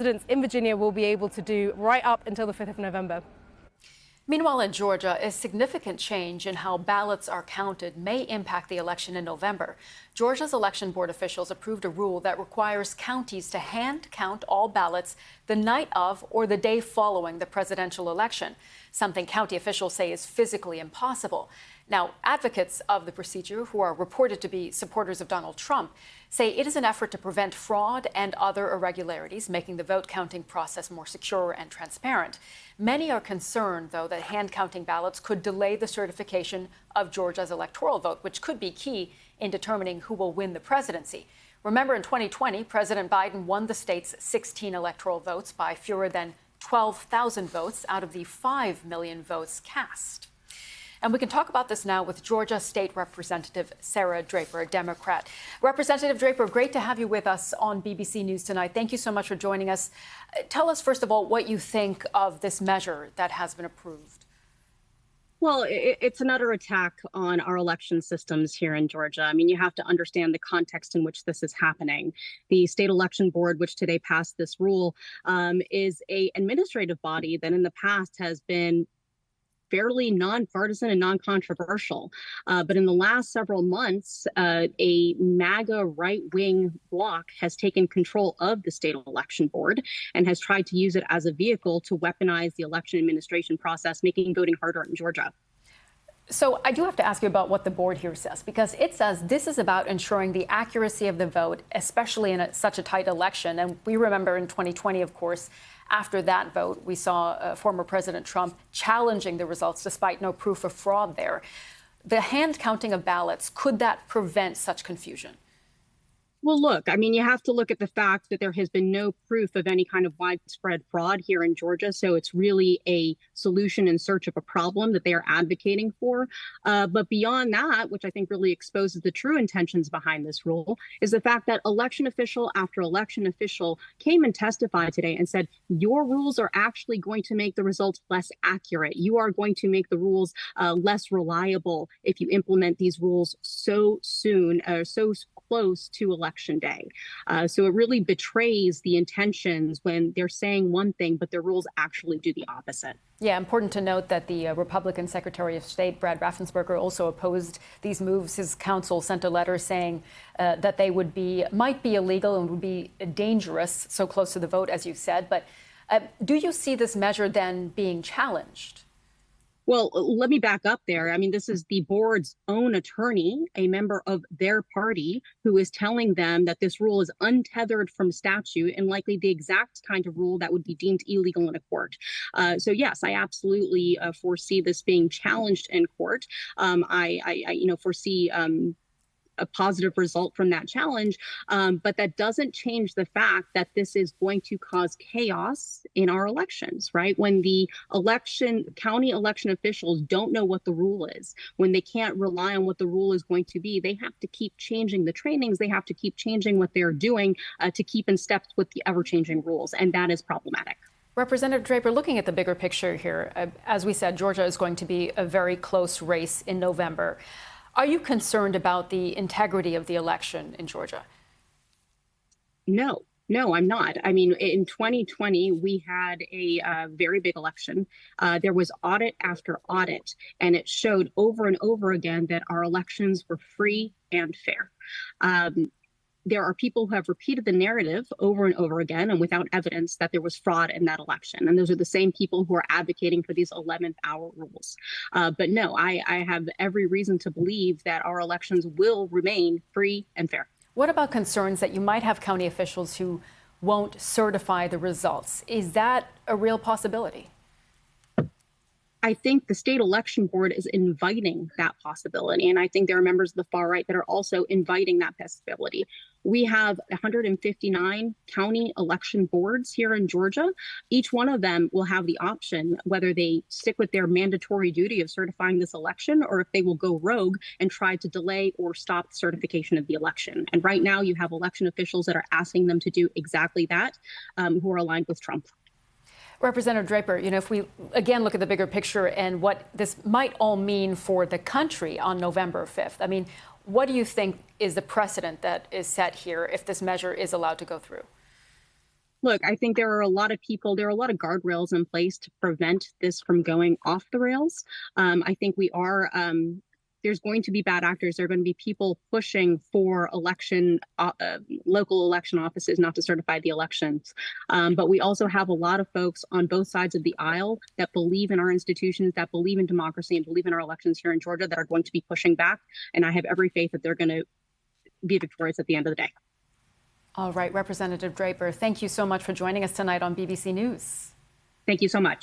residents in Virginia will be able to do right up until the 5th of November. Meanwhile, in Georgia, a significant change in how ballots are counted may impact the election in November. Georgia's election board officials approved a rule that requires counties to hand count all ballots the night of or the day following the presidential election, something county officials say is physically impossible. Now, advocates of the procedure, who are reported to be supporters of Donald Trump, say it is an effort to prevent fraud and other irregularities, making the vote counting process more secure and transparent. Many are concerned, though, that hand counting ballots could delay the certification of Georgia's electoral vote, which could be key in determining who will win the presidency. Remember, in 2020, President Biden won the state's 16 electoral votes by fewer than 12,000 votes out of the 5 million votes cast. And we can talk about this now with Georgia State Representative Saira Draper, a Democrat. Representative Draper, great to have you with us on BBC News tonight. Thank you so much for joining us. Tell us, first of all, what you think of this measure that has been approved. Well, it's another attack on our election systems here in Georgia. I mean, you have to understand the context in which this is happening. The state election board, which today passed this rule, is an administrative body that in the past has been fairly nonpartisan and non-controversial. But in the last several months, a MAGA right-wing bloc has taken control of the state election board and has tried to use it as a vehicle to weaponize the election administration process, making voting harder in Georgia. So I do have to ask you about what the board here says, because it says this is about ensuring the accuracy of the vote, especially in such a tight election. And we remember in 2020, of course, after that vote, we saw former President Trump challenging the results despite no proof of fraud there. The hand counting of ballots, could that prevent such confusion? Well, look, I mean, you have to look at the fact that there has been no proof of any kind of widespread fraud here in Georgia. So it's really a solution in search of a problem that they are advocating for. But beyond that, which I think really exposes the true intentions behind this rule, is the fact that election official after election official came and testified today and said, your rules are actually going to make the results less accurate. You are going to make the rules less reliable if you implement these rules so soon, so close to election day. So it really betrays the intentions when they're saying one thing, but their rules actually do the opposite. Yeah, important to note that the Republican Secretary of State, Brad Raffensperger, also opposed these moves. His counsel sent a letter saying that they might be illegal and would be dangerous so close to the vote, as you said. But do you see this measure then being challenged? Well, let me back up there. I mean, this is the board's own attorney, a member of their party, who is telling them that this rule is untethered from statute and likely the exact kind of rule that would be deemed illegal in a court. So, yes, I absolutely foresee this being challenged in court. I foresee a positive result from that challenge. But that doesn't change the fact that this is going to cause chaos in our elections, right? When the county election officials don't know what the rule is, when they can't rely on what the rule is going to be, they have to keep changing the trainings. They have to keep changing what they're doing to keep in step with the ever-changing rules. And that is problematic. Representative Draper, looking at the bigger picture here, as we said, Georgia is going to be a very close race in November. Are you concerned about the integrity of the election in Georgia? No, I'm not. I mean, in 2020, we had a very big election. There was audit after audit, and it showed over and over again that our elections were free and fair. There are people who have repeated the narrative over and over again and without evidence that there was fraud in that election. And those are the same people who are advocating for these 11th hour rules. But no, I have every reason to believe that our elections will remain free and fair. What about concerns that you might have county officials who won't certify the results? Is that a real possibility? I think the state election board is inviting that possibility. And I think there are members of the far right that are also inviting that possibility. We have 159 county election boards here in Georgia. Each one of them will have the option whether they stick with their mandatory duty of certifying this election or if they will go rogue and try to delay or stop the certification of the election. And right now you have election officials that are asking them to do exactly that, who are aligned with Trump. Representative Draper, if we again look at the bigger picture and what this might all mean for the country on November 5th, I mean, what do you think is the precedent that is set here if this measure is allowed to go through? Look, I think there are a lot of people, there are a lot of guardrails in place to prevent this from going off the rails. I think there's going to be bad actors. There are going to be people pushing for local election offices not to certify the elections. But we also have a lot of folks on both sides of the aisle that believe in our institutions, that believe in democracy, and believe in our elections here in Georgia that are going to be pushing back. And I have every faith that they're going to be victorious at the end of the day. All right, Representative Draper, thank you so much for joining us tonight on BBC News. Thank you so much.